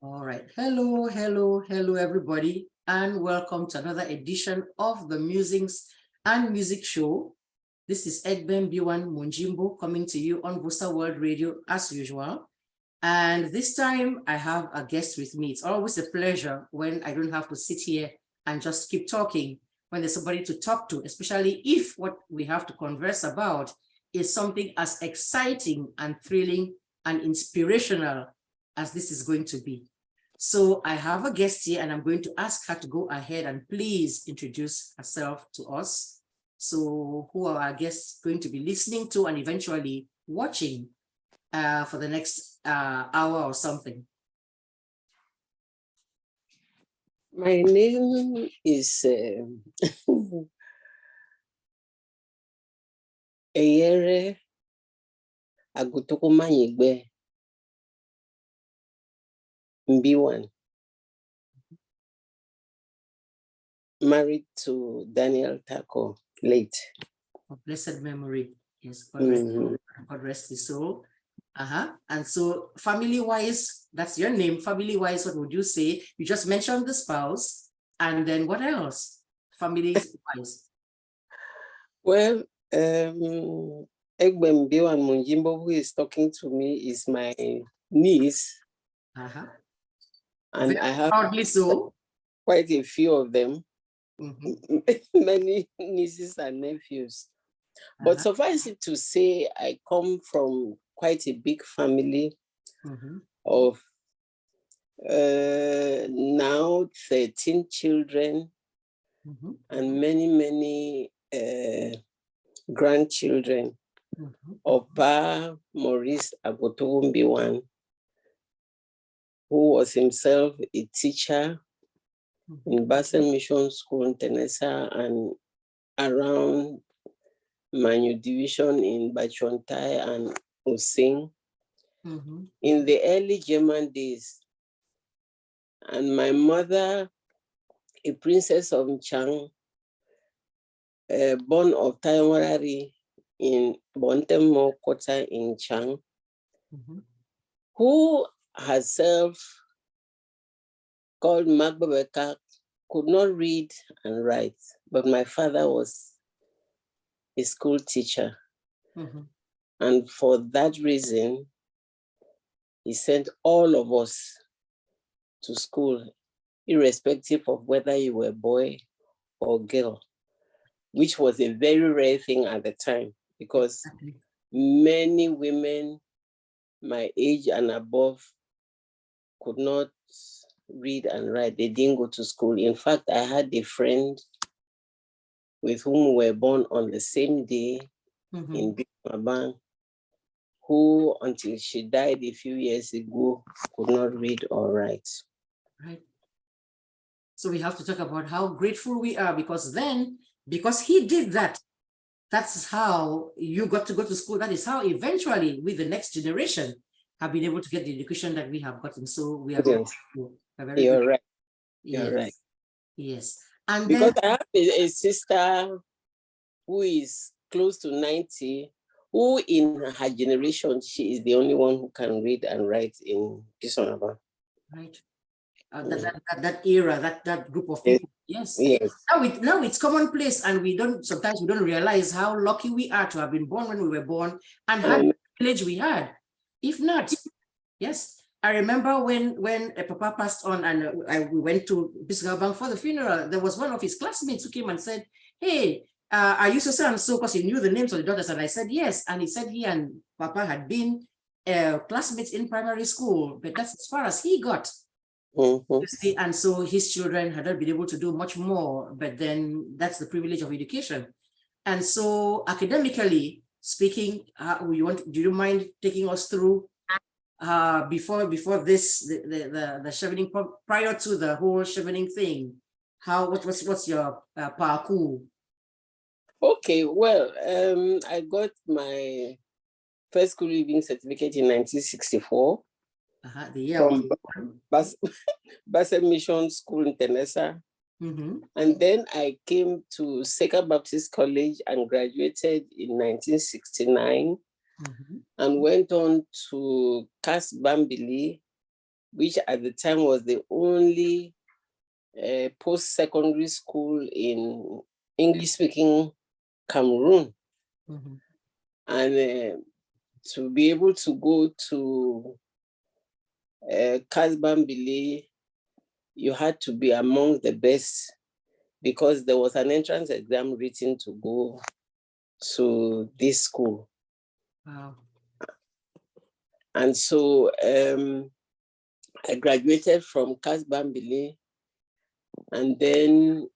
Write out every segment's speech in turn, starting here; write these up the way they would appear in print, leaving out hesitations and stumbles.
All right. Hello, hello, hello, everybody, and welcome to another edition of the Musings and Music Show. This is EGBE MBIWAN MONJIMBO coming to you on Vosaworld Radio as usual. And this time I have a guest with me. It's always a pleasure when I don't have to sit here and just keep talking, when there's somebody to talk to, especially if what we have to converse about is something as exciting and thrilling and inspirational as this is going to be. So I have a guest here and I'm going to ask her to go ahead and please introduce herself to us. So who are our guests going to be listening to and eventually watching for the next hour or something? My name is EYERE EGBE MBIWAN, married to Daniel TAKOR, late. Of blessed memory. Yes, God rest his soul. And so family-wise, that's your name. Family-wise, what would you say? You just mentioned the spouse, and then what else? Family-wise. Well, EGBE MBIWAN MONJIMBO, who is talking to me, is my niece. And very I have proudly so. Quite a few of them, many nieces and nephews. But suffice it to say, I come from quite a big family of now 13 children and many grandchildren. Opa Maurice Abotowo MBIWAN, who was himself a teacher in Basel Mission School in Tenesa and around Manu Division in Bachontai and Using in the early German days. And my mother, a princess of Nchang, born of Taiwanari in Bontemo Kota in Chang, who herself, called MBIWAN, could not read and write, but my father was a school teacher. And for that reason, he sent all of us to school, irrespective of whether you were a boy or girl, which was a very rare thing at the time, because many women my age and above could not read and write. They didn't go to school. In fact, I had a friend with whom we were born on the same day in Bikmaban, who until she died a few years ago could not read or write. Right. So we have to talk about how grateful we are, because then, because he did that, that's how you got to go to school. That is how eventually we, the next generation, have been able to get the education that we have gotten. So we are very grateful. You're right. Yes. You're right. Yes. And because then, I have a sister who is close to 90, who in her generation, she is the only one who can read and write in Kisonaba. Right. That era, that group of people. Yes. Now it's commonplace, and sometimes we don't realize how lucky we are to have been born when we were born and had the privilege we had. If not, yes. I remember when Papa passed on and we went to Bisgabang for the funeral, there was one of his classmates who came and said, hey, are you so and so? Because he knew the names of the daughters. And I said, yes. And he said he and Papa had been classmates in primary school, but that's as far as he got. You see, and so his children had not been able to do much more, but then that's the privilege of education. And so academically speaking, do you mind taking us through before this, the Chevening, prior to the whole Chevening thing? What's your parkour? Okay, well, I got my first school leaving certificate in 1964. The year from Basel Mission School in Tenesa. And then I came to Seka Baptist College and graduated in 1969 and went on to Cas Bambili which at the time was the only post-secondary school in English-speaking Cameroon. And to be able to go to Kasbambili, you had to be among the best because there was an entrance exam written to go to this school. Wow. And so I graduated from Kasbambili and then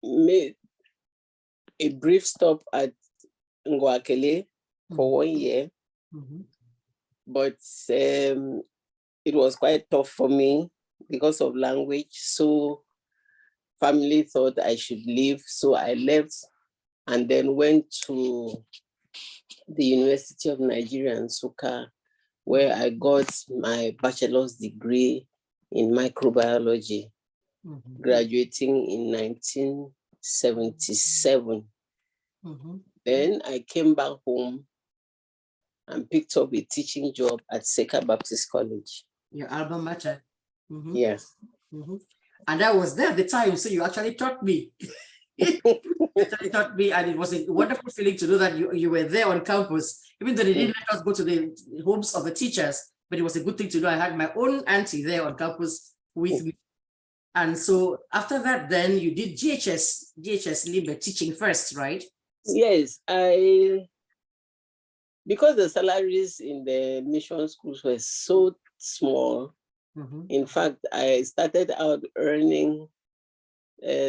made a brief stop at Ngwakele for 1 year. But it was quite tough for me because of language. So family thought I should leave. So I left and then went to the University of Nigeria in Nsukka, where I got my bachelor's degree in microbiology, graduating in 1977. Then I came back home and picked up a teaching job at Seka Baptist College. Your alma mater. Yes. And I was there at the time, so you actually taught me. You actually taught me, and it was a wonderful feeling to know that you were there on campus, even though they didn't let us go to the homes of the teachers, but it was a good thing to know I had my own auntie there on campus with me. And so after that, then you did GHS Limbe teaching first, right? Yes, because the salaries in the mission schools were so small. In fact, I started out earning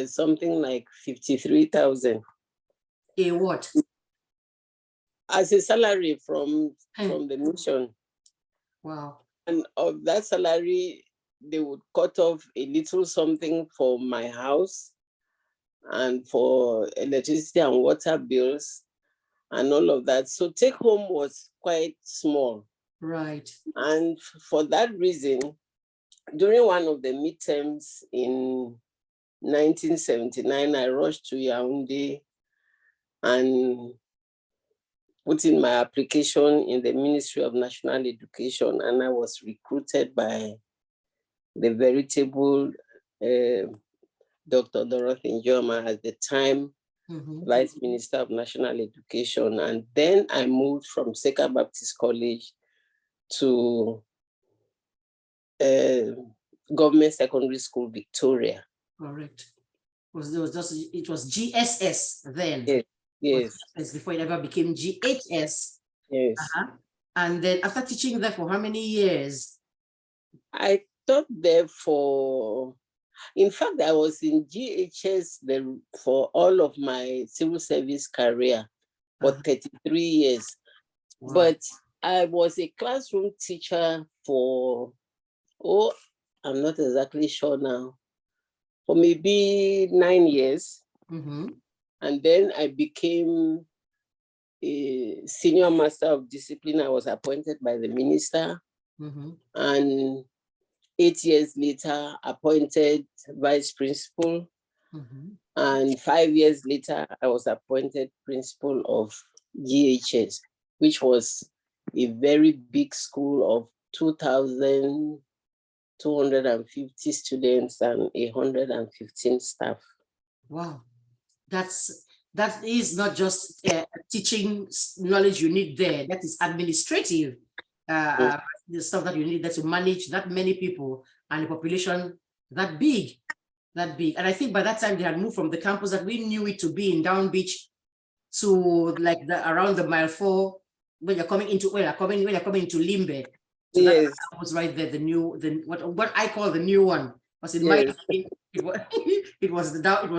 something like 53,000. A what? As a salary from the mission. Wow. And of that salary, they would cut off a little something for my house and for electricity and water bills and all of that. So take home was quite small. Right. And for that reason, during one of the midterms in 1979, I rushed to Yaoundé and put in my application in the Ministry of National Education, and I was recruited by the veritable Dr. Dorothy Njoma at the time, Vice Minister of National Education. And then I moved from Seka Baptist College to Government Secondary School, Victoria. Correct. It was GSS then. Yes. Yes. Before it ever became GHS. Yes. And then after teaching there for how many years? I taught there for, in fact, I was in GHS for all of my civil service career for 33 years. Wow. But I was a classroom teacher for, I'm not exactly sure now, for maybe 9 years. And then I became a senior master of discipline. I was appointed by the minister. And 8 years later, appointed vice principal. And 5 years later, I was appointed principal of GHS, which was a very big school of 2,250 students and 115 staff. Wow. That is not just teaching knowledge you need there. That is administrative, the stuff that you need there to manage that many people and the population that big. And I think by that time they had moved from the campus that we knew it to be in Down Beach to like around the mile 4 when you're coming into Limbe. So yes. That was right there. What I call the new one. Was in my it was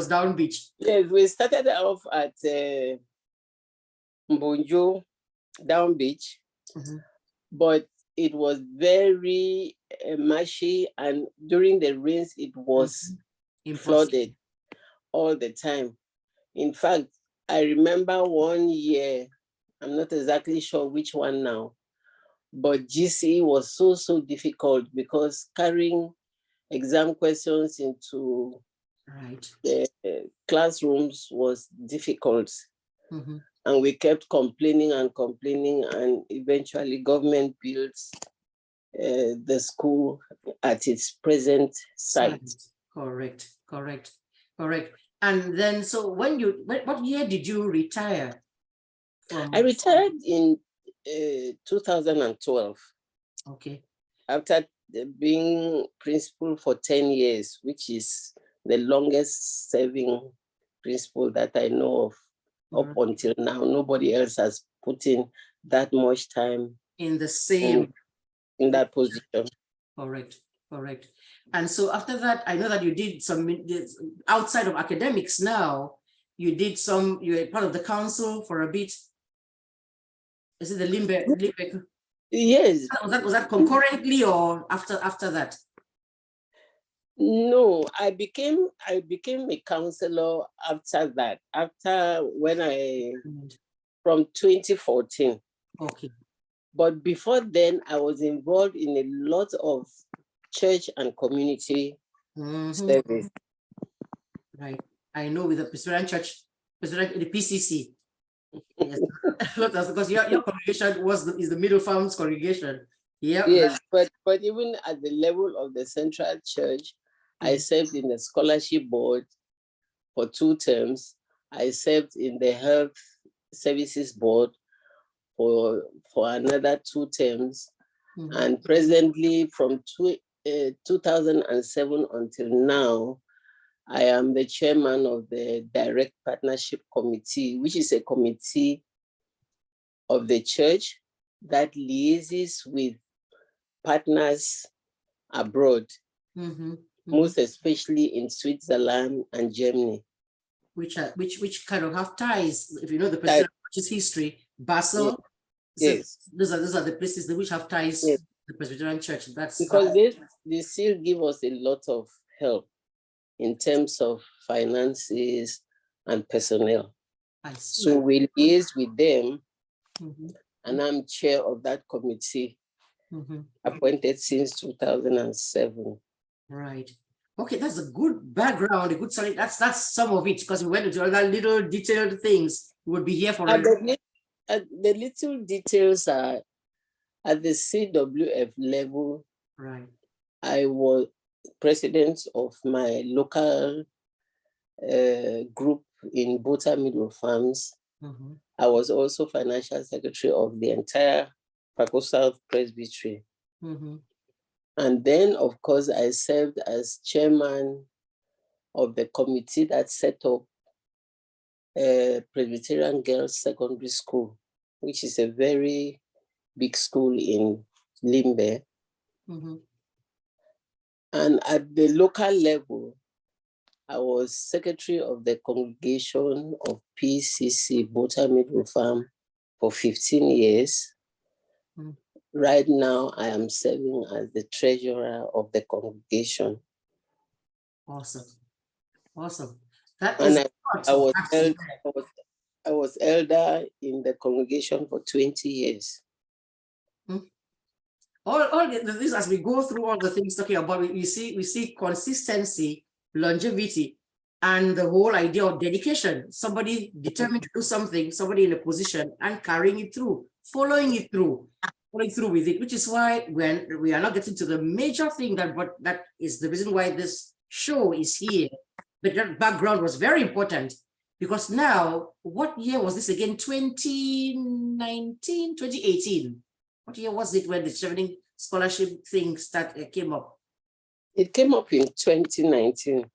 Down Beach. Yes, we started off at Mbonjo, Down Beach, but it was very marshy, and during the rains it was flooded all the time. In fact, I remember 1 year, I'm not exactly sure which one now, but GCE was so difficult because carrying exam questions into the classrooms was difficult. And we kept complaining, and eventually government built the school at its present site. Correct. And then, so what year did you retire from? I retired in 2012. Okay. After being principal for 10 years, which is the longest serving principal that I know of up until now. Nobody else has put in that much time in the same in that position. Correct. And so after that, I know that you did some outside of academics. Now you were part of the council for a bit. Is it the Limbeck? Yes. Was that concurrently or after that? No, I became a counselor after that. From 2014. Okay. But before then, I was involved in a lot of church and community service. Right. I know with the Presbyterian Church, the PCC. Yes, because your congregation is the Middle Farms congregation. Yeah. Yes, but even at the level of the Central Church, I served in the scholarship board for 2 terms. I served in the health services board for another 2 terms. And presently from 2007 until now, I am the chairman of the Direct Partnership Committee, which is a committee of the church that liaises with partners abroad, most especially in Switzerland and Germany. Which kind of have ties, if you know the Presbyterian history, Basel. Yes. Those are the places which have ties to the Presbyterian Church. That's because they still give us a lot of help in terms of finances and personnel. So we liaise with them, and I'm chair of that committee, appointed since 2007. Right. Okay, that's a good background, a good solid. That's some of it, because we went into other little detailed things. We would be here for the little details are at the CWF level. Right. I was president of my local group in Bota Middle Farms. I was also financial secretary of the entire Pako South Presbytery. And then, of course, I served as chairman of the committee that set up Presbyterian Girls Secondary School, which is a very big school in Limbe. And at the local level, I was secretary of the congregation of PCC Bota Middle Farm for 15 years. Right now, I am serving as the treasurer of the congregation. Awesome. That and is I was elder in the congregation for 20 years. All these, as we go through all the things talking about, we see consistency, longevity, and the whole idea of dedication. Somebody determined to do something, somebody in a position, and carrying it through, following through with it, which is why when we are not getting to the major thing that is the reason why this show is here. But that background was very important, because now, what year was this again? 2019, 2018. What year was it when the traveling scholarship thing came up? It came up in 2019.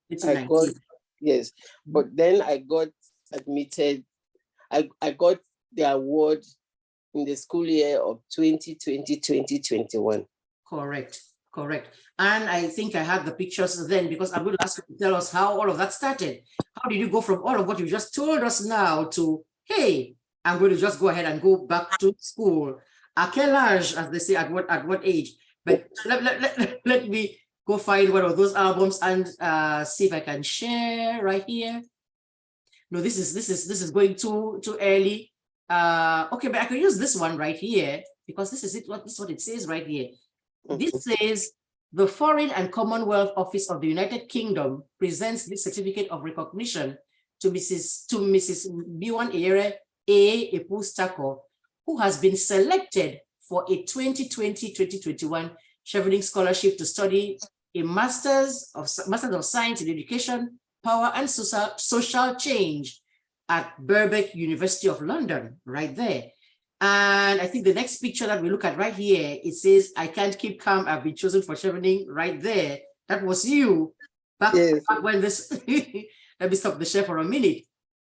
Yes, but then I got admitted. I got the award in the school year of 2020-2021. Correct. And I think I had the pictures then, because I will ask you to tell us how all of that started. How did you go from all of what you just told us now to, hey, I'm going to just go ahead and go back to school? À quel âge, as they say, at what age? But let me go find one of those albums and see if I can share right here. No, this is going too early. Okay, but I can use this one right here, because this is what it says right here. This says the Foreign and Commonwealth Office of the United Kingdom presents this certificate of recognition to Mrs. MBIWAN EYERE TAKOR, who has been selected for a 2020-2021 Chevening Scholarship to study a Master's of Science in Education, Power and Social Change at Birkbeck, University of London, right there. And I think the next picture that we look at right here, it says, I can't keep calm, I've been chosen for Chevening, right there. That was you back when this, let me stop the share for a minute.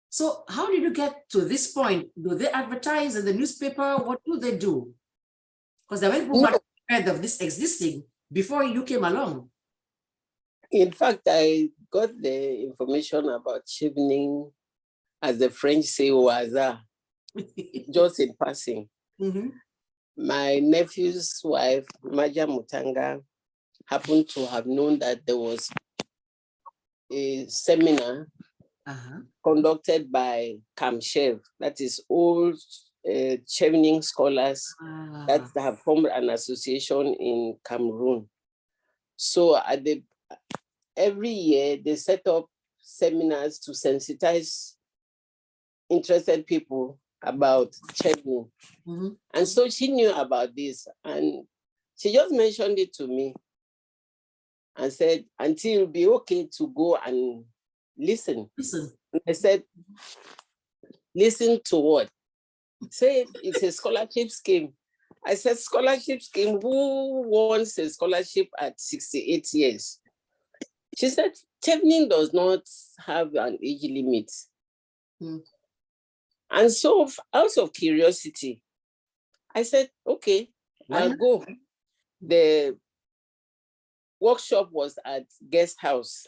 So how did you get to this point? Do they advertise in the newspaper? What do they do? Because there were people who had heard of this existing before you came along. In fact, I got the information about Chevening, as the French say, au hasard, just in passing. My nephew's wife, Maja Mutanga, happened to have known that there was a seminar conducted by CAMCHEV, that is old Chevening scholars that have formed an association in Cameroon. So every year they set up seminars to sensitize interested people about Chevening. And so she knew about this and she just mentioned it to me and said, "Auntie, it'll be okay to go and listen." I said, "Listen to what?" Say, "It's a scholarship scheme." I said, "Scholarship scheme? Who wants a scholarship at 68 years? She said, "Chevening does not have an age limit." And so out of curiosity, I said, "Okay, I'll go." The workshop was at Guest House.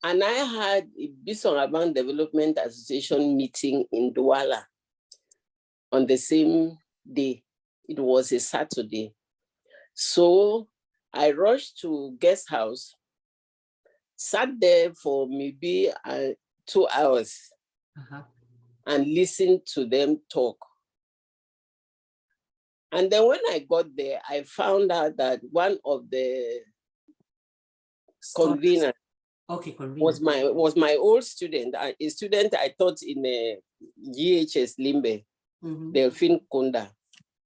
And I had a Bison Development Association meeting in Douala on the same day. It was a Saturday. So I rushed to Guest House, sat there for maybe 2 hours and listened to them talk. And then when I got there, I found out that one of the conveners was my old student, a student I taught in GHS Limbe, Delphine Kunda,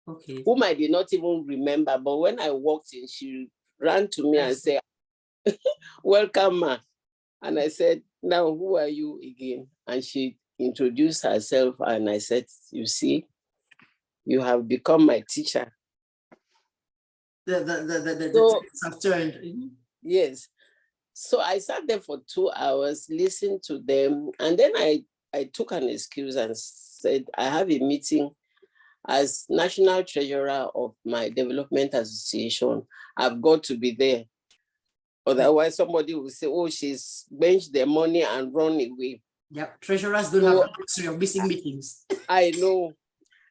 whom I did not even remember. But when I walked in, she ran to me and said, "Welcome, ma." And I said, "Now, who are you again?" And she introduced herself and I said, "You see, you have become my teacher." The have turned. Yes. So I sat there for 2 hours, listened to them, and then I took an excuse and said, "I have a meeting as national treasurer of my development association. I've got to be there. Otherwise, somebody will say, oh, she's benched their money and run away." Yep, treasurers don't have a history of missing meetings. I know.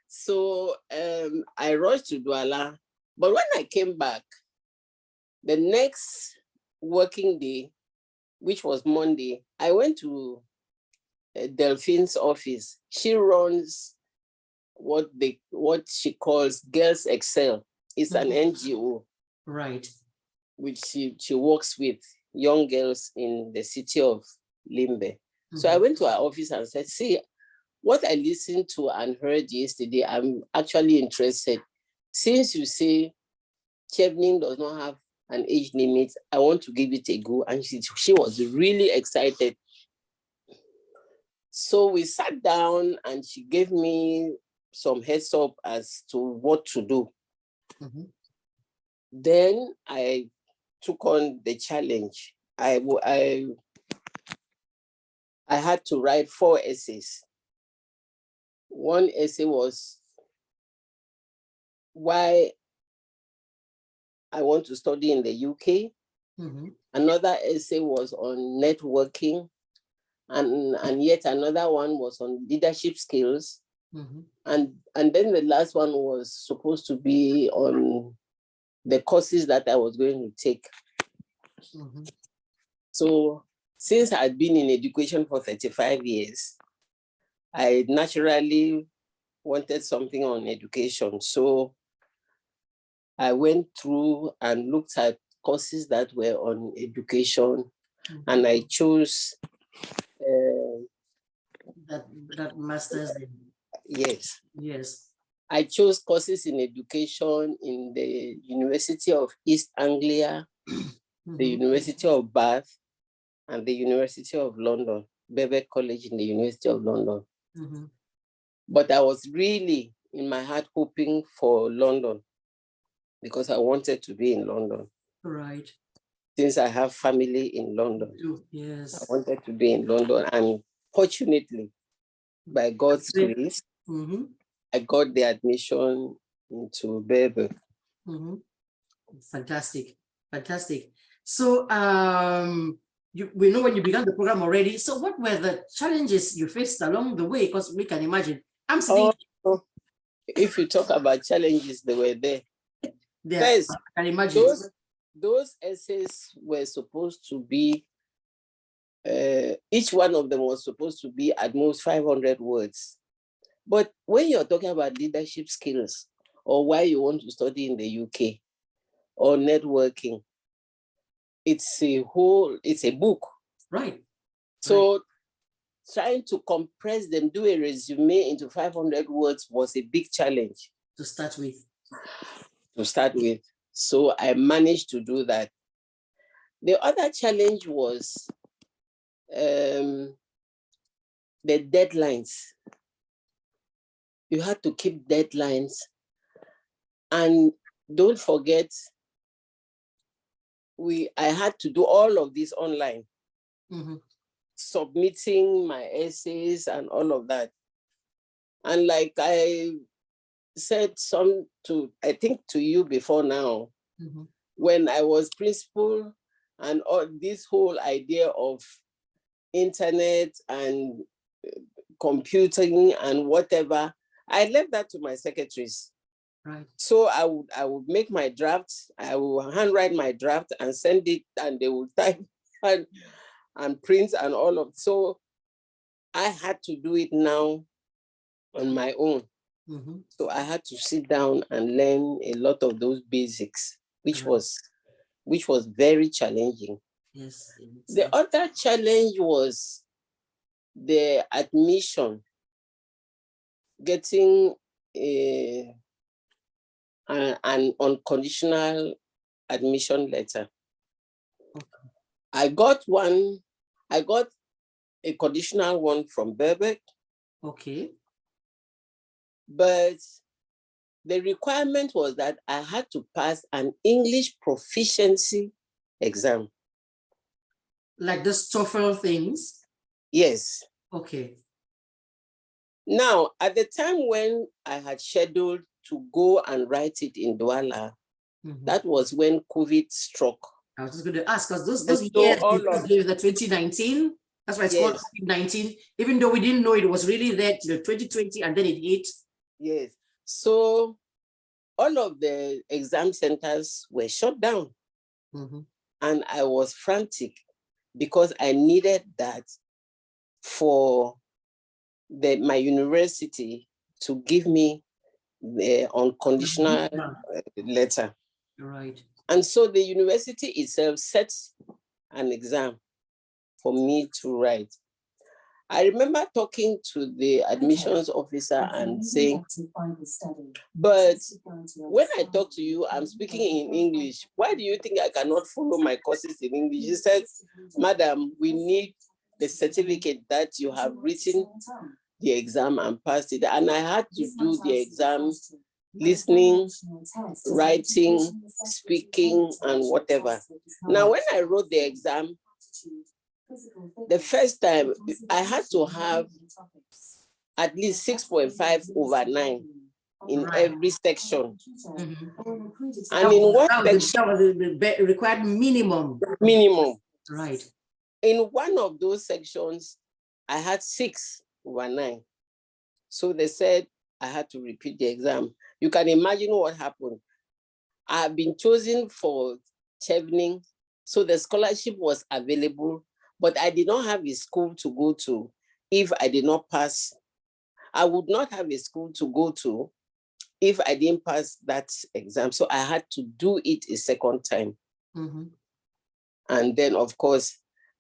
So I rushed to Douala. But when I came back, the next working day, which was Monday, I went to Delphine's office. She runs what she calls Girls Excel. It's an NGO. Right. Which she works with young girls in the city of Limbe. So I went to her office and said, "See, what I listened to and heard yesterday, I'm actually interested. Since you say Chevening does not have an age limit, I want to give it a go." And she was really excited. So we sat down and she gave me some heads up as to what to do. Then I took on the challenge. I had to write 4 essays. One essay was why I want to study in the UK. Another essay was on networking. And yet another one was on leadership skills. And then the last one was supposed to be on the courses that I was going to take. So since I'd been in education for 35 years, I naturally wanted something on education. So I went through and looked at courses that were on education, and I chose that master's. Yes. Yes. I chose courses in education in the University of East Anglia, the University of Bath, and the University of London, BIRBECK College in the University of London. But I was really in my heart hoping for London because I wanted to be in London. Right. Since I have family in London. Yes. I wanted to be in London, and fortunately, by God's grace, I got the admission into BIRBECK. Fantastic, fantastic. So we know when you began the program already. So what were the challenges you faced along the way? Because we can imagine. I'm sitting. If you talk about challenges, they were there. First, I can imagine. Those essays were supposed to be, each one of them was supposed to be at most 500 words. But when you're talking about leadership skills or why you want to study in the UK or networking, it's a book. Right. So trying to compress them, do a resume into 500 words was a big challenge. To start with. So I managed to do that. The other challenge was the deadlines. You had to keep deadlines. And don't forget, I had to do all of this online. Submitting my essays and all of that. And like I said I think to you before now, when I was principal and all this whole idea of internet and computing and whatever, I left that to my secretaries. Right. So I would make my drafts, I will handwrite my draft and send it, and they will type and print and all of. So I had to do it now on my own. So I had to sit down and learn a lot of those basics, which was very challenging. Yes. The other challenge was the admission, getting an unconditional admission letter. I got a conditional one from BIRBECK. Okay. But the requirement was that I had to pass an English proficiency exam. Like the TOEFL things? Yes. Okay. Now, at the time when I had scheduled to go and write it in Douala, that was when COVID struck. I was just going to ask, because those years, the 2019, that's why it's called COVID-19, even though we didn't know it was really there till 2020 and then it hit. Yes. So all of the exam centers were shut down. And I was frantic because I needed that for my university to give me the unconditional letter. Right. And so the university itself sets an exam for me to write. I remember talking to the admissions officer and saying, but when I talk to you, I'm speaking in English. Why do you think I cannot follow my courses in English? She said, Madam, we need the certificate that you have written the exam and passed it. And I had to do the exam, listening, writing, speaking, and whatever. Now, when I wrote the exam, the first time I had to have at least 6.5/9 in every section. And in one section, that was the required minimum. Right. In one of those sections, I had 6/9. So they said I had to repeat the exam. You can imagine what happened. I have been chosen for Chevening, so the scholarship was available, but I did not have a school to go to if I did not pass. I would not have a school to go to if I didn't pass that exam. So I had to do it a second time. And then, of course,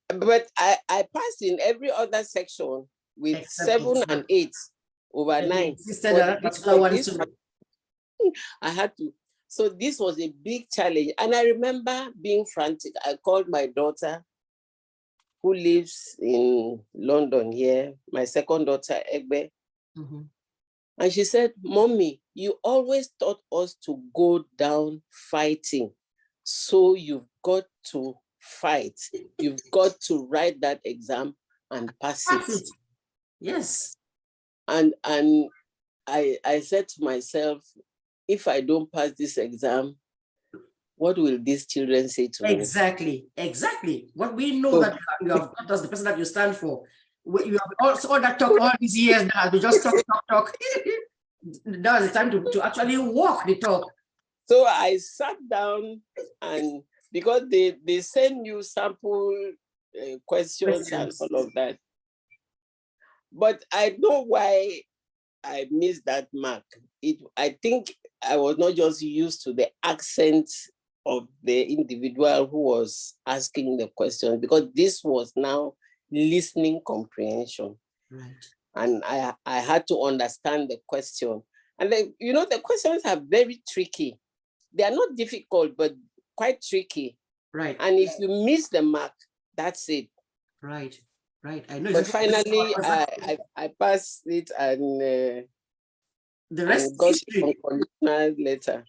but I passed in every other section with 7 and 8/9. I had to. So this was a big challenge. And I remember being frantic. I called my daughter, who lives in London here, my second daughter, EGBE. And she said, Mommy, you always taught us to go down fighting. So you've got to fight. You've got to write that exam and pass it. Yes. And I said to myself, if I don't pass this exam, what will these children say to me? Exactly. What we know that you have taught us, the person that you stand for. You have also all that talk all these years now, we just talk. Now is the time to actually walk the talk. So I sat down, and because they send you sample questions and all of that. But I know why I missed that mark. I think I was not just used to the accent of the individual who was asking the question, because this was now listening comprehension. Right. And I had to understand the question. And then, you know, the questions are very tricky. They are not difficult, but quite tricky. Right. And if you miss the mark, that's it. Right. I know. But finally, I passed it, and the rest got a conditional letter.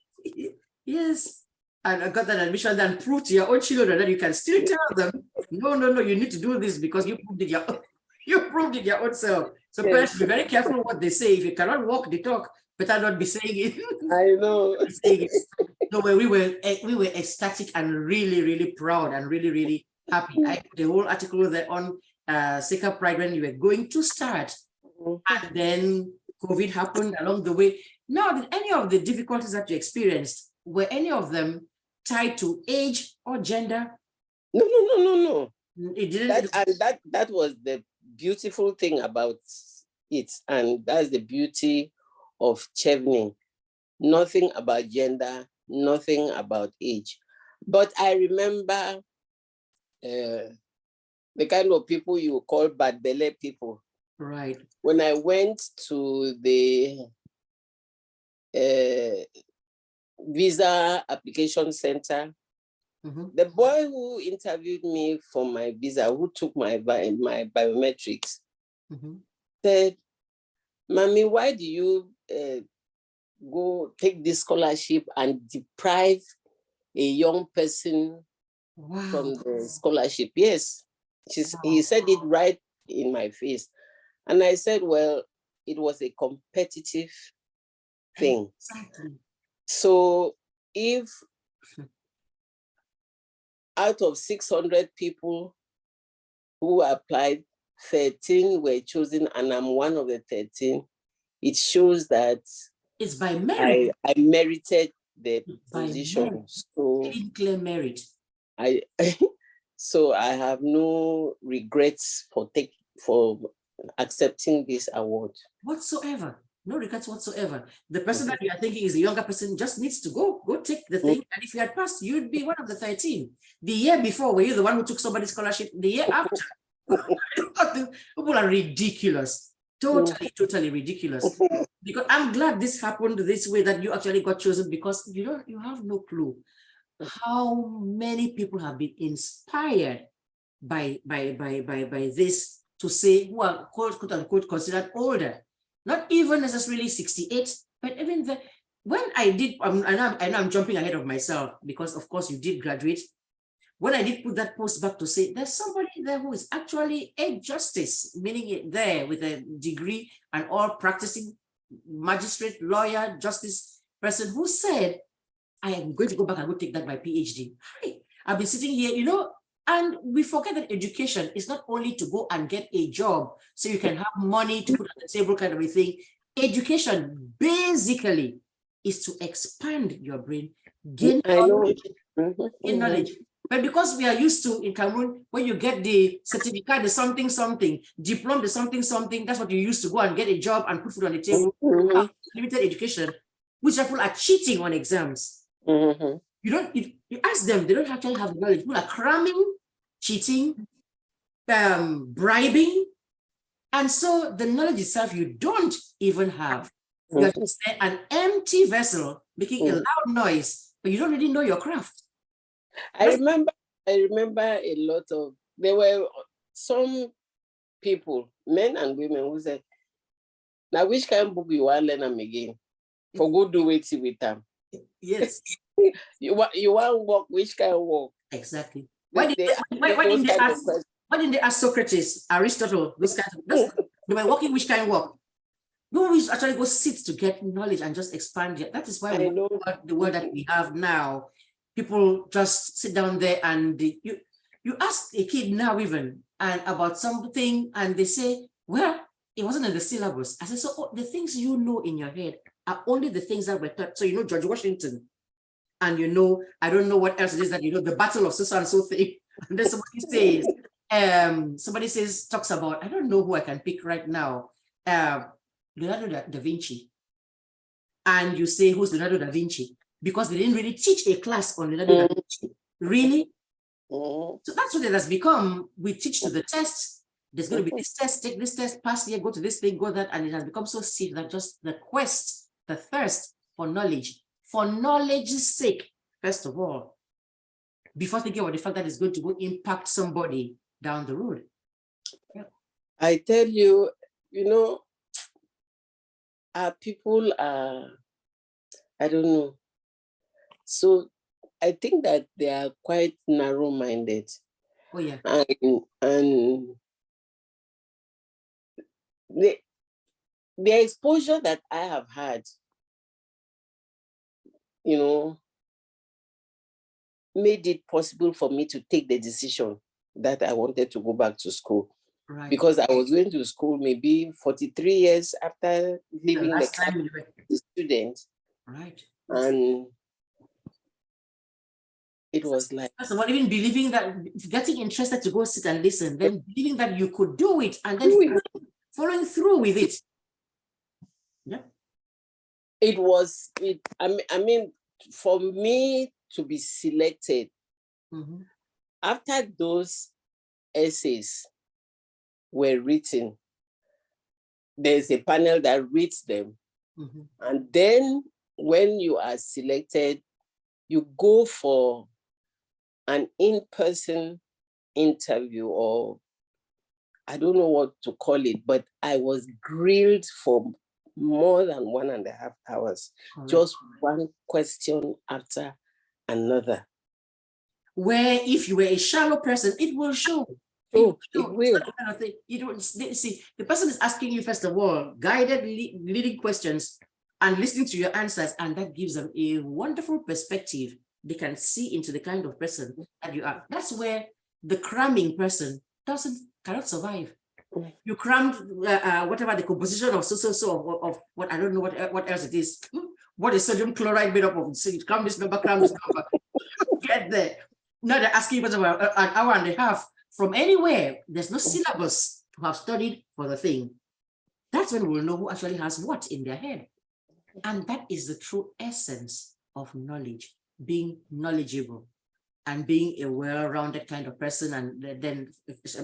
Yes. And I got that admission and proved to your own children that you can still tell them, no, you need to do this because you proved it your own self. So parents, be very careful what they say. If you cannot walk the talk, better not be saying it. I know. No, we were ecstatic and really proud and really happy. I put the whole article there on Seeker Pride when you were going to start, and then COVID happened along the way. Now, did any of the difficulties that you experienced, were any of them tied to age or gender? No. It didn't. That was the beautiful thing about it, and that's the beauty of chevening. Nothing about gender, nothing about age. But I remember the kind of people you call bad belly people. Right. When I went to the visa application center, the boy who interviewed me for my visa, who took my biometrics, said, Mommy, why do you go take this scholarship and deprive a young person from the scholarship? Yes, he said it right in my face. And I said, well, it was a competitive thing. Exactly. So if out of 600 people who applied, 13 were chosen, and I'm one of the 13, it shows that it's by merit. I merited the position. So clear merit. So I have no regrets for accepting this award whatsoever. No regrets whatsoever. The person that you are thinking is a younger person just needs to go take the thing. And if you had passed, you'd be one of the 13. The year before, were you the one who took somebody's scholarship? The year after. People are ridiculous. Totally ridiculous. Because I'm glad this happened this way, that you actually got chosen, because you have no clue how many people have been inspired by this, to say, who are quote unquote considered older, not even necessarily 68, but even when I did, I know I'm jumping ahead of myself, because of course you did graduate. When I did put that post back to say, there's somebody there who is actually a justice, meaning it there with a degree and all, practicing magistrate, lawyer, justice person, who said, I am going to go back and go take that my PhD. Hi, I've been sitting here, and we forget that education is not only to go and get a job so you can have money to put on the table kind of a thing. Education basically is to expand your brain, gain knowledge. But because we are used to, in Cameroon, when you get the certificate, the something, diploma, the something, that's what you used to go and get a job and put food on the table. Limited education, which people are cheating on exams. You ask them, they don't actually have knowledge. People are cramming, cheating, bribing. And so the knowledge itself, you don't even have. You're just an empty vessel making a loud noise, but you don't really know your craft. I remember a lot of, there were some people, men and women, who said, now which kind of book you want to learn them again? For go do it with them. Yes. you want work, which kind of work? Exactly. Why didn't they ask Socrates, Aristotle, those kinds of, they were working which kind of work? No, we actually go sit to get knowledge and just expand it. That is why the word that we have now, people just sit down there and you ask a kid now even and about something and they say, well, it wasn't in the syllabus. I said, so the things you know in your head are only the things that were taught. So you know George Washington, and you know, I don't know what else it is that you know, the Battle of so and so thing. And then somebody says, talks about, I don't know who I can pick right now, Leonardo da Vinci. And you say, who's Leonardo da Vinci? Because they didn't really teach a class on Leonardo da Vinci. Really? So that's what it has become. We teach to the test. There's going to be this test, take this test, pass here, go to this thing, go that. And it has become so sick that just the quest, the thirst for knowledge's sake, first of all, before thinking about the fact that it's going to go impact somebody down the road. Yeah. I tell you, you know, our people are, I don't know. So I think that they are quite narrow-minded. Oh yeah. And the exposure that I have had, you know, made it possible for me to take the decision that I wanted to go back to school. Right. Because I was going to school maybe 43 years after leaving the student. Right. And it was like, first of all, even believing that, getting interested to go sit and listen, then believing that you could do it, and then following through with it. Yeah. I mean, for me to be selected, after those essays were written, there's a panel that reads them. And then when you are selected, you go for an in-person interview, or I don't know what to call it, but I was grilled for more than 1.5 hours. Just one question after another. Where if you were a shallow person, it will show. It will. You don't see, the person is asking you, first of all, guided leading questions and listening to your answers, and that gives them a wonderful perspective. They can see into the kind of person that you are. That's where the cramming person cannot survive. You crammed whatever the composition of of what, I don't know what else it is. What is sodium chloride made up of? So you cram this number, get there. Now they're asking you about an hour and a half from anywhere. There's no syllabus to have studied for the thing. That's when we'll know who actually has what in their head. And that is the true essence of knowledge, being knowledgeable and being a well-rounded kind of person. And then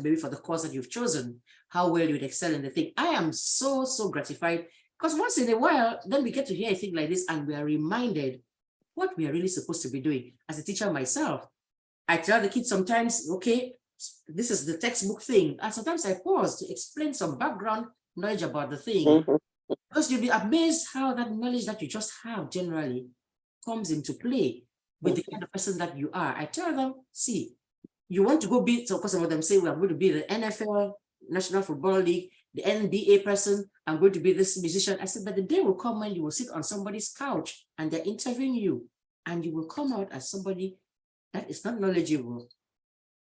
maybe for the course that you've chosen, how well you'd excel in the thing. I am so gratified, because once in a while, then we get to hear a thing like this and we are reminded what we are really supposed to be doing. As a teacher myself, I tell the kids sometimes, okay, this is the textbook thing. And sometimes I pause to explain some background knowledge about the thing. Because you'll be amazed how that knowledge that you just have generally comes into play with the kind of person that you are. I tell them, see, you want to go be, so because some of them say, well, I'm going to be the NFL, National Football League, the NBA person, I'm going to be this musician. I said, but the day will come when you will sit on somebody's couch and they're interviewing you, and you will come out as somebody that is not knowledgeable.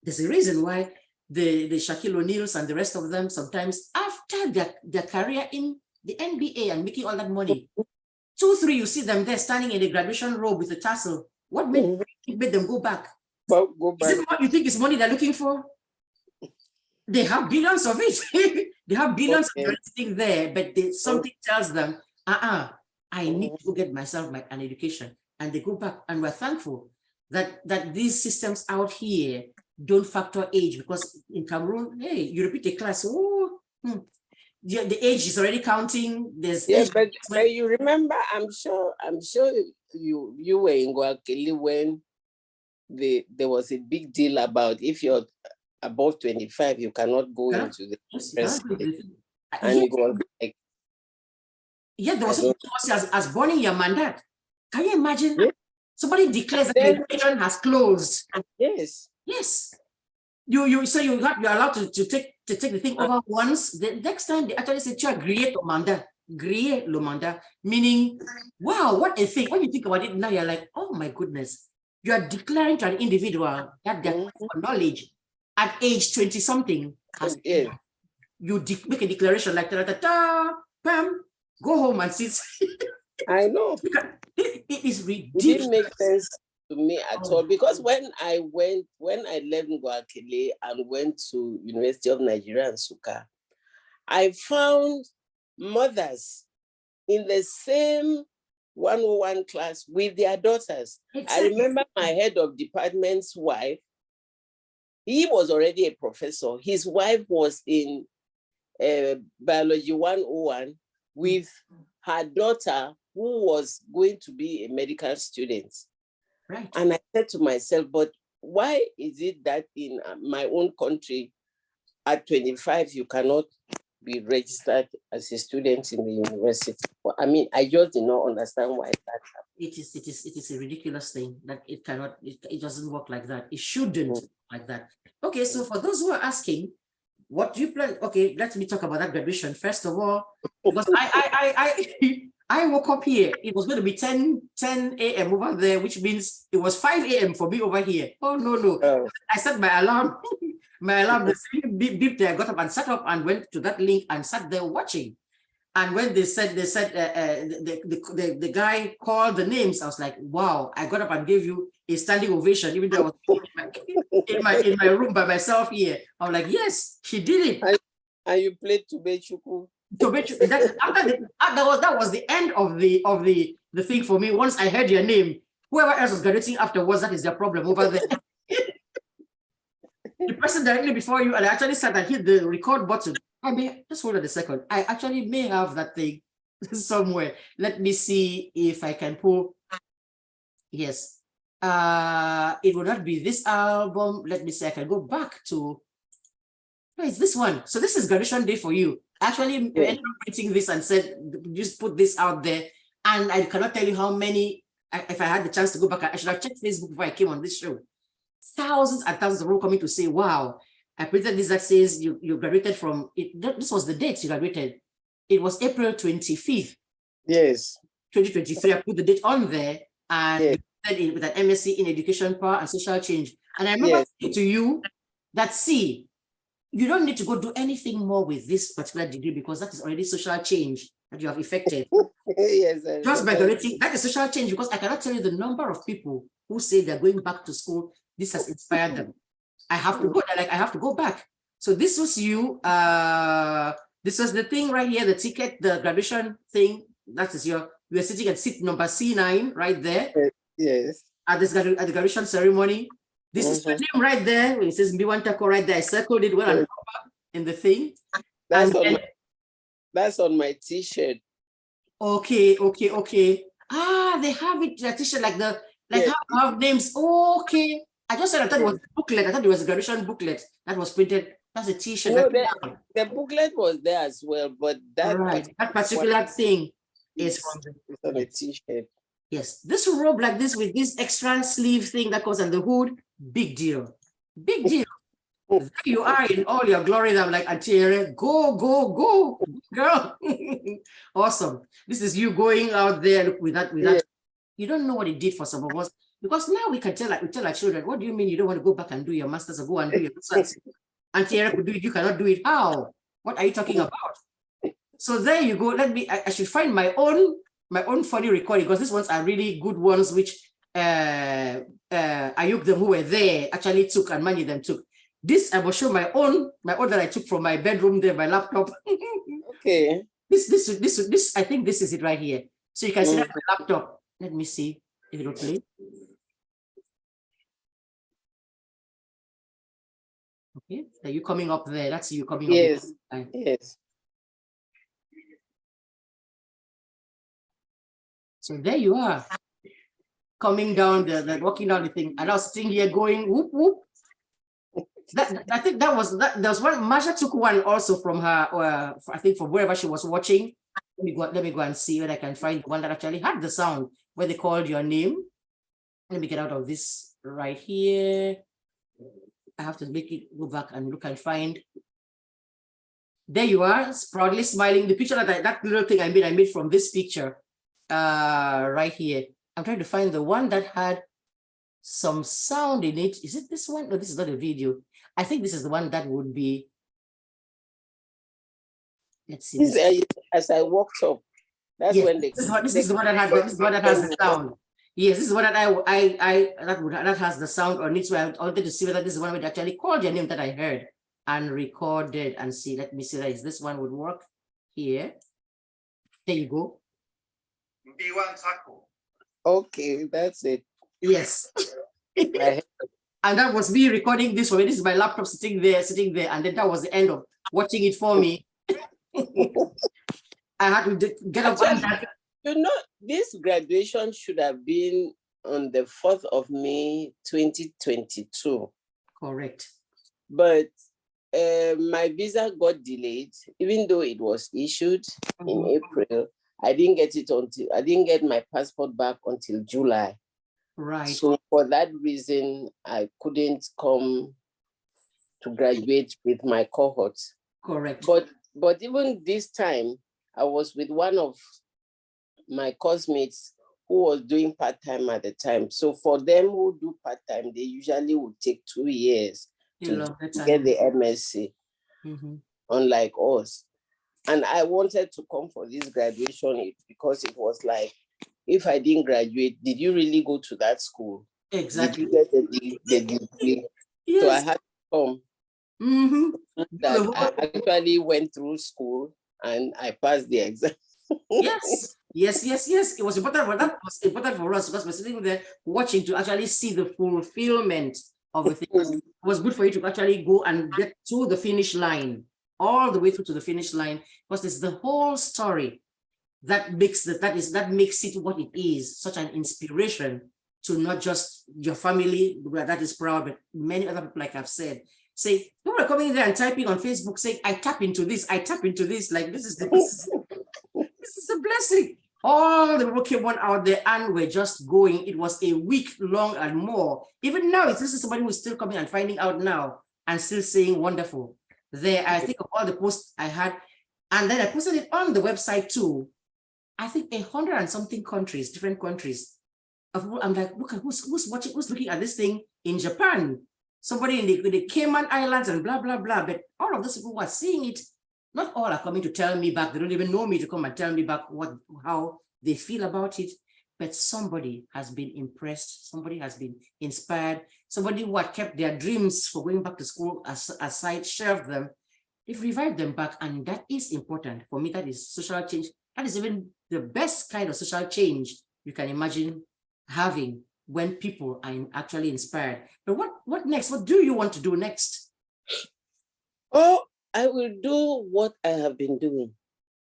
There's a reason why the Shaquille O'Neals and the rest of them, sometimes after their career in the NBA and making all that money, 2, 3, you see them there standing in the graduation robe with a tassel. What made them go back? Well, go back. Is it what you think is money they're looking for? They have billions of it. They have billions of it sitting there, but something tells them, I need to go get myself an education. And they go back, and we're thankful that these systems out here don't factor age, because in Cameroon, hey, you repeat a class, the age is already counting. There's but you remember, I'm sure you were in Guayaquil when there was a big deal about if you're above 25, you cannot go into the university. And it was like, yeah, there was as burning your mandat. Can you imagine? Yeah. Somebody declares that the education has closed. Yes. Yes. You're allowed to take the thing over once. The next time they actually say, griller le mandat, meaning, wow, what a thing. When you think about it now, you're like, oh my goodness. You are declaring to an individual that their knowledge at age 20 something has you make a declaration like Pam, go home and sit. I know. It is ridiculous. It didn't make sense to me at all, because when I left Guayaquil and went to University of Nigeria in Nsukka, I found mothers in the same 101 class with their daughters. Exactly. I remember my head of department's wife. He was already a professor. His wife was in Biology 101 with her daughter, who was going to be a medical student. Right. And I said to myself, but why is it that in my own country, at 25, you cannot be registered as a student in the university? Well, I mean, I just did not understand why that happened. It is a ridiculous thing that it cannot, it doesn't work like that. It shouldn't like that. Okay, so for those who are asking, what do you plan? Okay, let me talk about that graduation first of all, because I woke up here. It was going to be 10 a.m. over there, which means it was 5 a.m. for me over here. Oh no. I set my alarm. My alarm, the same beep there. I got up and sat up and went to that link and sat there watching. And when they said the guy called the names, I was like, wow. I got up and gave you a standing ovation, even though I was in my room by myself here. I'm like, yes, she did it. And you played Tubechuku. That was the end of the thing for me. Once I heard your name, whoever else was graduating afterwards, that is their problem over there. The person directly before you, and I actually said I hit the record button. I mean, just hold on a second. I actually may have that thing somewhere. Let me see if I can pull. Yes. It will not be this album. Let me see. I can go back to. No, it's this one. So this is graduation day for you. Actually, ended up writing this and said, just put this out there. And I cannot tell you how many. If I had the chance to go back, I should have checked Facebook before I came on this show. Thousands and thousands of people coming to say, wow, I printed this that says you graduated from it. This was the date you graduated. It was April 25th. Yes. 2023. I put the date on there and with an MSc in Education, Power and Social Change. And I remember saying to you that, see, you don't need to go do anything more with this particular degree because that is already social change that you have effected. Yes. Just by graduating, that is social change, because I cannot tell you the number of people who say they're going back to school. This has inspired them. I have to go. Like I have to go back. So this was you. This was the thing right here. The ticket, the graduation thing. That is your. You are sitting at seat number C9 right there. Yes. At the graduation ceremony. This is your name right there. It says MBIWAN TAKOR right there. I circled it well and in the thing. That's on my T-shirt. Okay. They have it. The T-shirt like the have names. Okay. I just said I thought it was a booklet. I thought it was a graduation booklet that was printed. That's a T-shirt. No, the booklet was there as well, but that particular thing is on a T-shirt. Yes, this robe like this with this extra sleeve thing that goes on the hood, big deal. Big deal. There you are in all your glory. I'm like, EYERE, go, girl. Awesome. This is you going out there with that. You don't know what it did for some of us. Because now we can tell our children, what do you mean you don't want to go back and do your master's or go and do your master's? And EYERE could do it, you cannot do it. How? What are you talking about? So there you go. I should find my own funny recording, because these ones are really good ones, which Ayuk them who were there actually took and Mani them took. This I will show my own that I took from my bedroom there, my laptop. Okay. This I think this is it right here. So you can see that my laptop. Let me see if it will play. Okay, are you coming up there? That's you coming up. Yes. Yes. So there you are, coming down walking down the thing, and I was sitting here going whoop whoop. I think that was one. Masha took one also from her, I think from wherever she was watching. Let me go and see whether I can find one that actually had the sound where they called your name. Let me get out of this right here. I have to make it go back and look and find. There you are, proudly smiling. The picture that little thing I made from this picture, right here. I'm trying to find the one that had some sound in it. Is it this one? No, this is not a video. I think this is the one that would be. Let's see. This, as I walked up, that's when they. This is the one that has the sound. Yes, this is what that has the sound on it. So I wanted to see whether this is one that actually called your name that I heard and recorded and see. Let me see that is this one would work here. There you go. MBIWAN TAKOR. Okay, that's it. Yes. And that was me recording this one. This is my laptop sitting there, and then that was the end of watching it for me. I had to get up. You know, this graduation should have been on the 4th of May, 2022. Correct. But my visa got delayed, even though it was issued in April. I didn't get my passport back until July. Right. So for that reason, I couldn't come to graduate with my cohorts. Correct. But even this time, I was with one of my classmates who was doing part-time at the time. So for them who do part-time, they usually would take 2 years to get the MSc, unlike us. And I wanted to come for this graduation because it was like, if I didn't graduate, did you really go to that school? Exactly. Did you get the degree? Yes. So I had to come. That I actually went through school and I passed the exam. Yes. It was important for that. Was important for us because we're sitting there watching to actually see the fulfillment of the thing. It was good for you to actually go and get to the finish line, all the way through to the finish line, because it's the whole story that makes it what it is, such an inspiration to not just your family that is proud, but many other people, like I've said. Say, people are coming there and typing on Facebook saying, I tap into this, like this is a blessing. All the people came out there and we're just going. It was a week long and more. Even now, this is somebody who's still coming and finding out now and still saying wonderful. There, I think of all the posts I had, and then I posted it on the website too. I think 100 and something countries, different countries. I'm like, look at who's watching, who's looking at this thing in Japan, somebody in the Cayman Islands and blah, blah, blah. But all of those people who are seeing it, not all are coming to tell me back. They don't even know me to come and tell me back how they feel about it. But somebody has been impressed. Somebody has been inspired. Somebody who had kept their dreams for going back to school aside, shelved them. They've revived them back. And that is important. For me, that is social change. That is even the best kind of social change you can imagine having when people are actually inspired. But what next? What do you want to do next? Oh, I will do what I have been doing.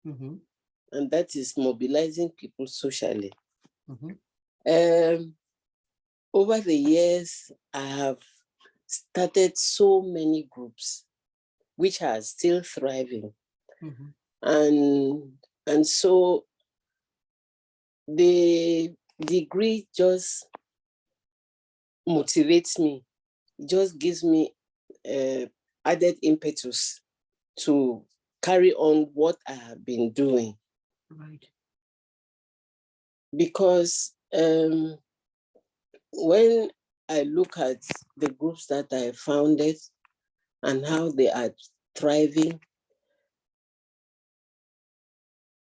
And that is mobilizing people socially. Over the years, I have started so many groups which are still thriving. And so the degree just motivates me, just gives me added impetus to carry on what I have been doing. Right. Because when I look at the groups that I founded and how they are thriving,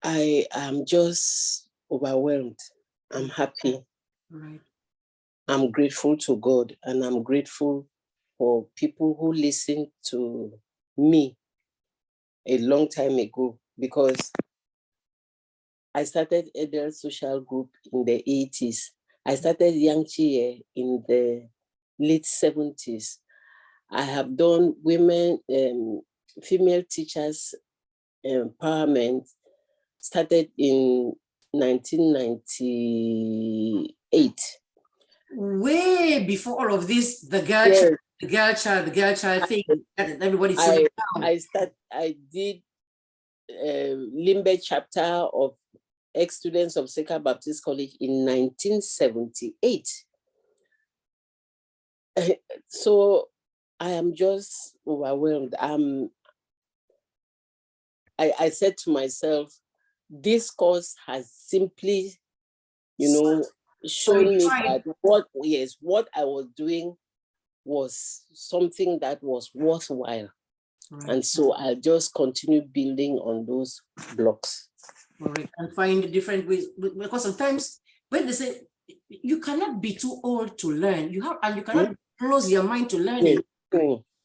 I am just overwhelmed. I'm happy. Right. I'm grateful to God, and I'm grateful for people who listened to me a long time ago, because I started adult social group in the 80s. I started Young Chia in the late 70s. I have done women, female teachers empowerment, started in 1998. Way before all of this, the girl child thing that everybody's saying now. I did Limbe chapter of ex-students of Seka Baptist College in 1978. So I am just overwhelmed. I said to myself, this course has simply, shown me that what I was doing was something that was worthwhile. Right. And so I'll just continue building on those blocks. Correct. And find different ways, because sometimes when they say you cannot be too old to learn, you cannot close your mind to learning.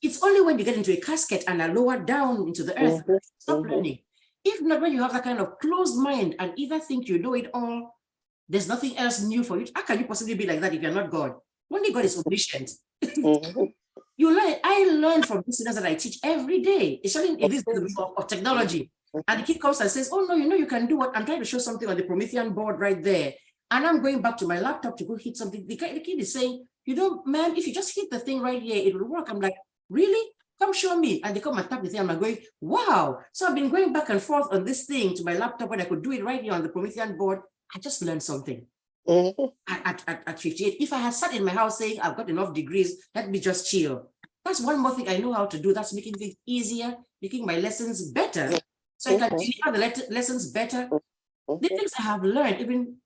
It's only when you get into a casket and are lowered down into the earth, stop learning. If not, when you have that kind of closed mind and either think you know it all, there's nothing else new for you. How can you possibly be like that if you're not God? Only God is omniscient. You learn. I learn from the students that I teach every day, especially in this of technology. And the kid comes and says, oh, no, you can do what? I'm trying to show something on the Promethean board right there. And I'm going back to my laptop to go hit something. The kid is saying, man, if you just hit the thing right here, it will work. I'm like, really? Come show me. And they come and tap the thing. I'm going, wow. So I've been going back and forth on this thing to my laptop when I could do it right here on the Promethean board. I just learned something. At 58. If I had sat in my house saying, I've got enough degrees, let me just chill. That's one more thing I know how to do. That's making things easier, making my lessons better. So I can deliver the lessons better. The things I have learned, even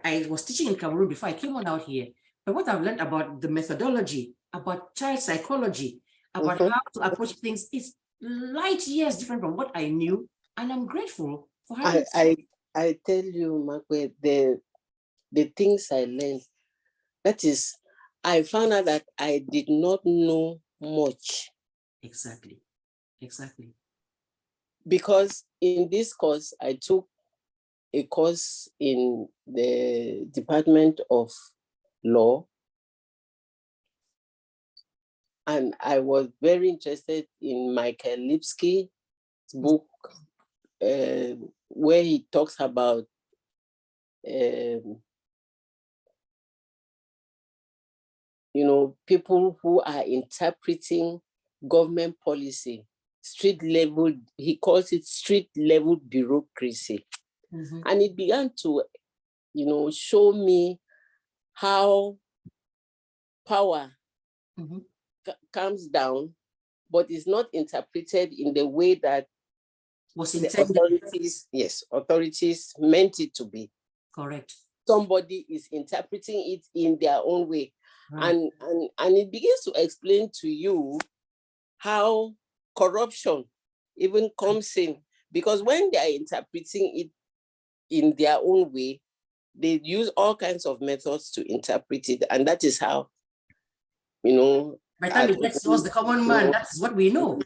I was teaching in Cameroon before I came on out here, but what I've learned about the methodology, about child psychology, about how to approach things is light years different from what I knew. And I'm grateful for how I tell you, Makwe, the things I learned, that is, I found out that I did not know much. Exactly. Because in this course, I took a course in the Department of Law. And I was very interested in Michael Lipsky's book, where he talks about people who are interpreting government policy, street level, he calls it street level bureaucracy. And it began to, show me how power comes down, but is not interpreted in the way that authorities meant it to be. Correct. Somebody is interpreting it in their own way. Right. And it begins to explain to you how corruption even comes in, because when they are interpreting it in their own way, they use all kinds of methods to interpret it. And that is how, by the time it gets towards the common man, that's what we know.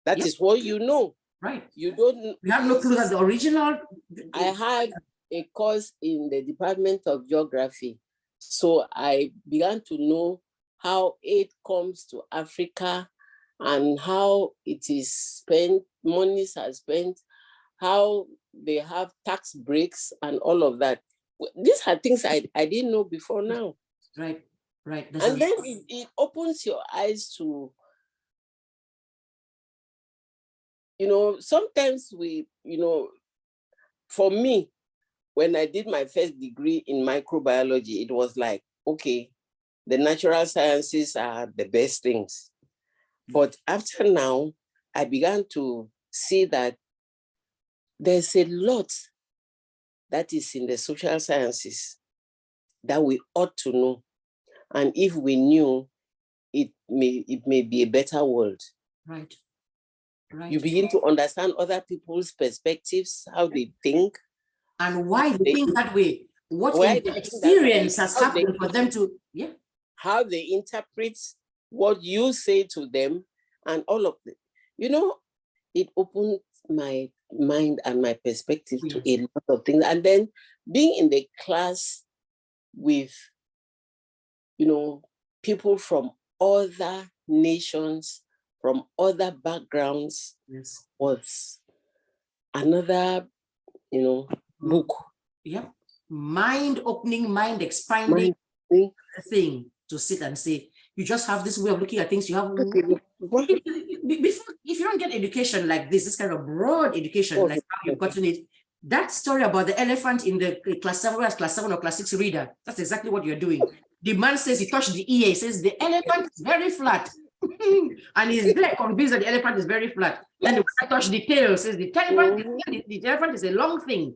That is what you know. Right. You don't. We have no clue that the original. I had a course in the Department of Geography. So I began to know how aid comes to Africa and how it is spent, monies are spent, how they have tax breaks and all of that. These are things I didn't know before now. Right. And then it opens your eyes to, sometimes we, for me, when I did my first degree in microbiology, it was like, okay, the natural sciences are the best things. But after now, I began to see that there's a lot that is in the social sciences that we ought to know. And if we knew, it may be a better world. Right. You begin to understand other people's perspectives, how they think. And why they think that way. What experience has happened for them to, how they interpret what you say to them and all of it. It opened my mind and my perspective to a lot of things. And then being in the class with, people from other nations, from other backgrounds was another, book Yeah, mind-opening, mind-expanding thing to sit and say. You just have this way of looking at things. You have before, if you don't get education like this kind of broad education, like how you've gotten it. That story about the elephant in the class 7 or class 6 reader, that's exactly what you're doing. The man says he touched the ear, he says the elephant is very flat. And he's there convinced that the elephant is very flat. Then the guy touched the tail, says the elephant is a long thing.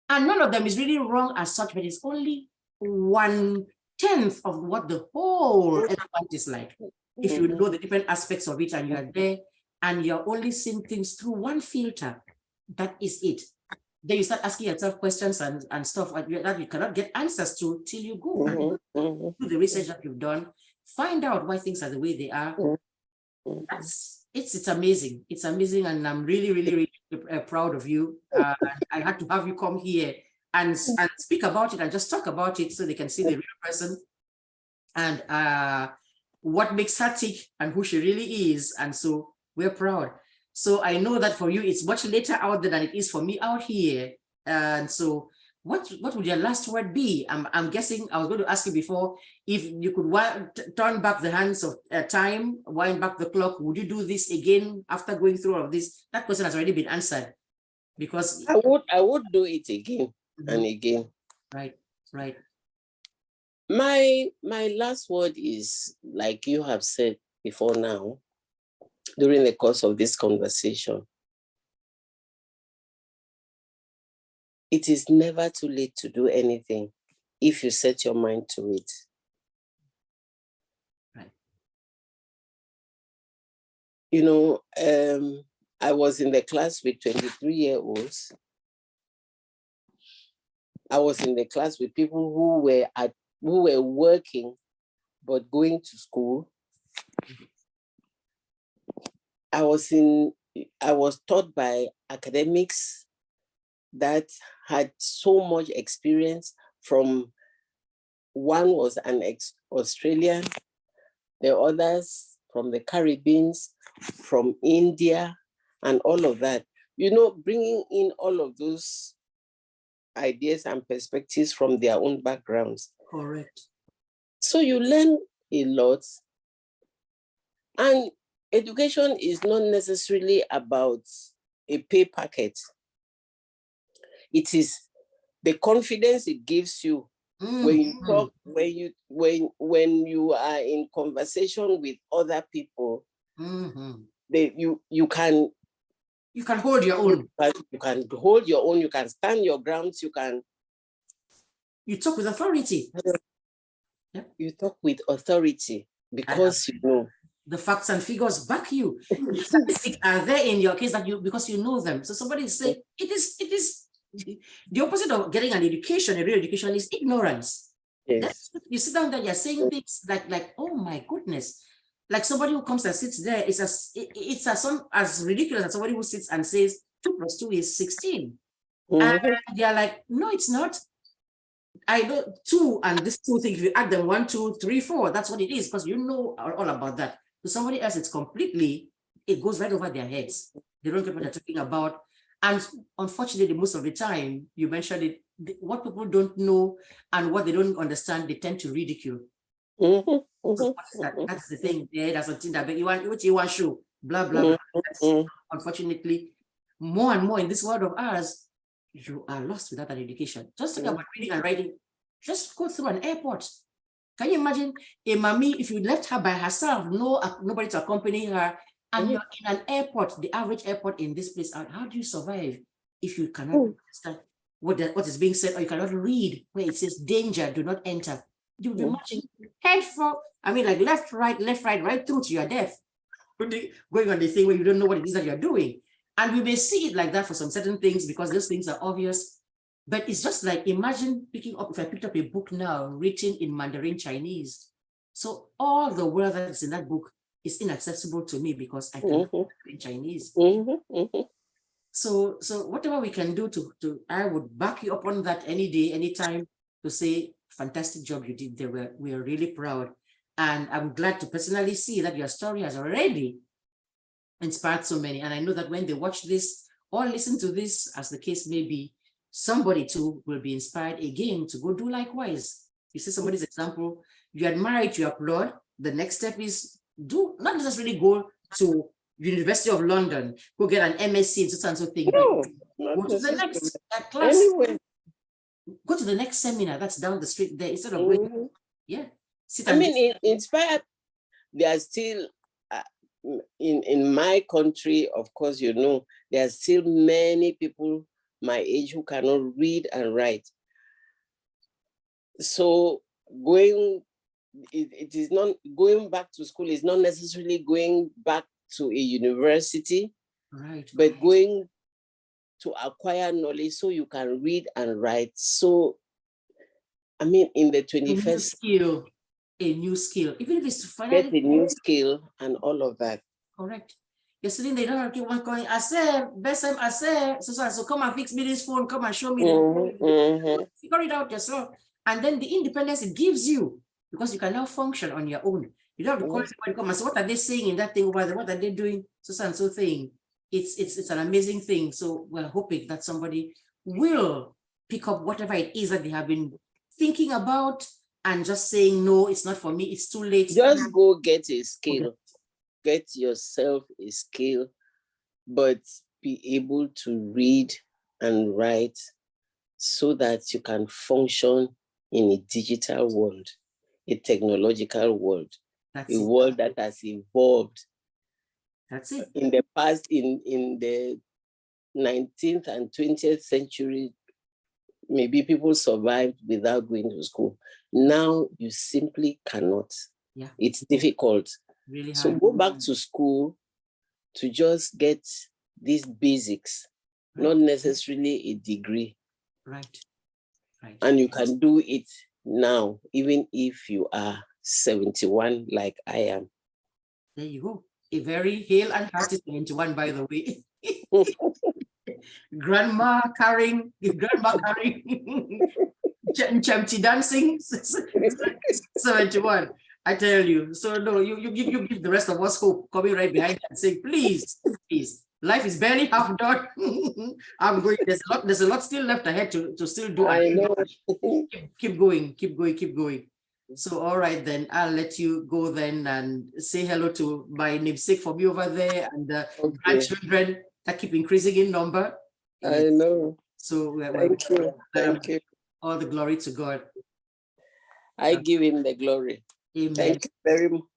And none of them is really wrong as such, but it's only 1/10 of what the whole elephant is like. If you know the different aspects of it and you are there and you're only seeing things through one filter, that is it. Then you start asking yourself questions and stuff that you cannot get answers to till you go do the research that you've done, find out why things are the way they are. It's amazing. It's amazing, and I'm really, really, really proud of you. I had to have you come here and speak about it and just talk about it so they can see the real person and what makes her tick and who she really is. And so we're proud. So I know that for you, it's much later out there than it is for me out here. And so what would your last word be? I'm guessing I was going to ask you before, if you could turn back the hands of time, wind back the clock, would you do this again after going through all of this? That question has already been answered, because I would do it again and again. Right. My last word is, like you have said before now, during the course of this conversation, it is never too late to do anything if you set your mind to it. Right. You know, I was in the class with 23-year-olds. I was in the class with people who were working but going to school. I was taught by academics that had so much experience. From one was an Australian, the others from the Caribbean, from India, and all of that. You know, bringing in all of those ideas and perspectives from their own backgrounds. Correct. So you learn a lot. And education is not necessarily about a pay packet. It is the confidence it gives you when you talk, when you are in conversation with other people. You can hold your own. You can hold your own. You can stand your grounds. You talk with authority. Yep. You talk with authority because you know. The facts and figures back you. The statistics are there in your case because you know them. So somebody say it is the opposite of getting an education. A real education is ignorance. Yes. You sit down there, you're saying things like, oh my goodness. Like somebody who comes and sits there, it's as ridiculous as somebody who sits and says 2 + 2 is 16. And they're like, no, it's not. I know 2 and this 2 thing, if you add them 1, 2, 3, 4, that's what it is, because you know all about that. To somebody else, it goes right over their heads. They don't get what they're talking about. And unfortunately, most of the time, you mentioned it, what people don't know and what they don't understand, they tend to ridicule. So that's the thing. Yeah, that's something that you want show, blah, blah, blah. Unfortunately, more and more in this world of ours, you are lost without an education. Just talk about reading and writing. Just go through an airport. Can you imagine a mommy, if you left her by herself, nobody to accompany her, and you're in an airport, the average airport in this place, how do you survive if you cannot understand what is being said, or you cannot read where it says danger, do not enter? You'll be marching head for, like left, right through to your death, going on the thing where you don't know what it is that you're doing. And we may see it like that for some certain things because those things are obvious. But it's just like, imagine if I picked up a book now written in Mandarin Chinese. So all the word that's in that book is inaccessible to me because I can't read in Chinese. So whatever we can do I would back you up on that any day, anytime, to say, fantastic job you did there. We are really proud. And I'm glad to personally see that your story has already inspired so many. And I know that when they watch this or listen to this, as the case may be, somebody too will be inspired again to go do likewise. You see somebody's example, you admire it, you applaud. The next step is do not necessarily go to University of London, go get an MSc in so thing. No, Go to the next class. Anyway. Go to the next seminar that's down the street there instead of going. Yeah. I mean, inspired. There are still in my country, of course, you know, there are still many people my age who cannot read and write. So it is not going back to school is not necessarily going back to a university, right? But going to acquire knowledge so you can read and write. So, I mean, in the 21st a new skill, even if it's to find get a new skill and all of that. Correct. You're sitting there, you don't keep one going, I say, best time, I say, so come and fix me this phone, come and show me. Figure it out yourself. And then the independence it gives you, because you can now function on your own. You don't have to call somebody, come and say, what are they saying in that thing over there? What are they doing? So thing. It's an amazing thing. So we're hoping that somebody will pick up whatever it is that they have been thinking about and just saying, no, it's not for me, it's too late. Just go get a skill. Okay. Get yourself a skill, but be able to read and write so that you can function in a digital world, a technological world, world that has evolved. That's it. In the past, in the 19th and 20th century, maybe people survived without going to school. Now you simply cannot. Yeah. It's difficult. Really hard. So go back to school to just get these basics, not necessarily a degree. Right. Right. And you can do it now, even if you are 71 like I am. There you go. A very hale and hearty 71, by the way. grandma carrying Chamchi dancing 71. I tell you. So no, you give the rest of us hope, coming right behind and saying, please, life is barely half done. I'm going, there's a lot still left ahead to still do. I know. keep going. So all right then, I'll let you go then and say hello to my namesake for me over there and the grandchildren that keep increasing in number. I know. So thank you. All the glory to God. I give him the glory. Amen.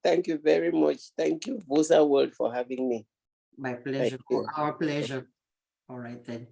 Thank you very much. Thank you, Vosaworld, for having me. My pleasure. Our pleasure. All right then.